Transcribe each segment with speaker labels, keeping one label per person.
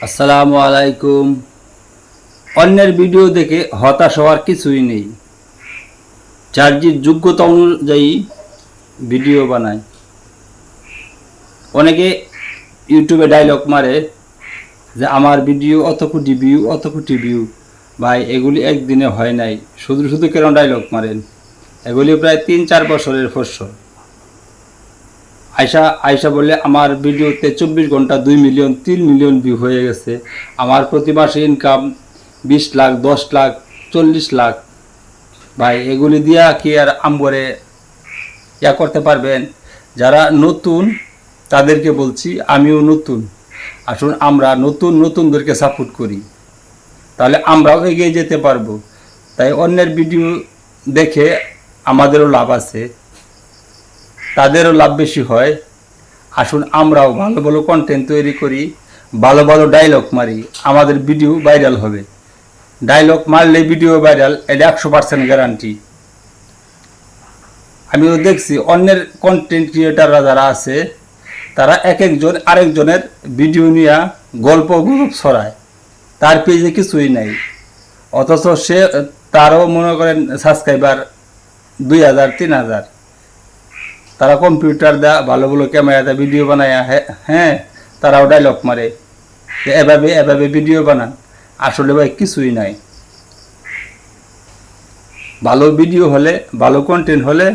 Speaker 1: আসসালামু আলাইকুম। অন্যের ভিডিও দেখে হতাশ হওয়ার কিছুই নেই। যার যে যোগ্যতা অনুযায়ী ভিডিও বানায়। অনেকে ইউটিউবে ডায়লগ মারে যে আমার ভিডিও অত কোটি ভিউ। ভাই এগুলি একদিনে হয় নাই, শুধু শুধু কেন ডায়লগ মারেন? এগুলি প্রায় 3-4 বছরের ফসল। আয়শা বলে আমার ভিডিওতে 24 ঘন্টা 2 মিলিয়ন 3 মিলিয়ন ভিউ হয়ে গেছে, আমার প্রতি মাসে ইনকাম 20 লাখ 10 লাখ 40 লাখ। ভাই এগুলি দিয়া কি আর আমগরে করতে পারবেন? যারা নতুন তাদেরকে বলছি, আমিও নতুন, আসুন আমরা নতুনদেরকে সাপোর্ট করি, তাহলে আমরাও এগিয়ে যেতে পারবো। তাই অন্যের ভিডিও দেখে আমাদেরও লাভ আছে, তাদেরও লাভ বেশি হয়। আসুন আমরাও ভালো ভালো কন্টেন্ট তৈরি করি, ভালো ভালো ডায়লগ মারি, আমাদের ভিডিও ভাইরাল হবে। ডায়লগ মারলে ভিডিও ভাইরাল, এটা 100% গ্যারান্টি। আমিও দেখছি অন্যের কন্টেন্ট ক্রিয়েটাররা যারা আছে, তারা এক একজন আরেকজনের ভিডিও নিয়ে গল্প ছড়ায়, তার পেজে কিছুই নাই, অথচ সে তারও মনে করেন সাবস্ক্রাইবার 2000-3000। তারা কম্পিউটার দেয়া ভালো ভালো ক্যামেরা দেয় ভিডিও বানায়, হ্যাঁ তারাও ডায়লগ মারে এভাবে ভিডিও বানান। আসলে ভাই কিছুই নাই। ভালো ভিডিও হলে, ভালো কন্টেন্ট হলে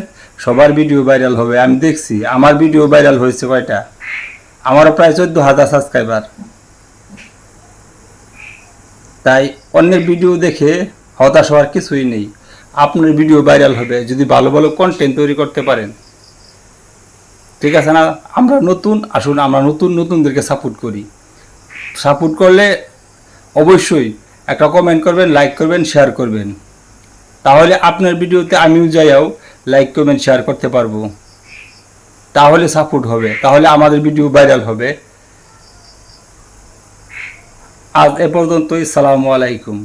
Speaker 1: সবার ভিডিও ভাইরাল হবে। আমি দেখছি আমার ভিডিও ভাইরাল হয়েছে কয়টা, আমারও প্রায় 14,000 সাবস্ক্রাইবার। তাই অন্যের ভিডিও দেখে হতাশ হওয়ার কিছুই নেই। আপনার ভিডিও ভাইরাল হবে যদি ভালো ভালো কন্টেন্ট তৈরি করতে পারেন, ঠিক আছে না? আমরা নতুন, আসুন আমরা নতুনদেরকে সাপোর্ট করি। সাপোর্ট করলে অবশ্যই একটা কমেন্ট করবেন, লাইক করবেন, শেয়ার করবেন, তাহলে আপনার ভিডিওতে আমিও যাইও লাইক কমেন্ট শেয়ার করতে পারবো। তাহলে সাপোর্ট হবে, তাহলে আমাদের ভিডিও ভাইরাল হবে। আজ এ পর্যন্তই। আসসালামু আলাইকুম।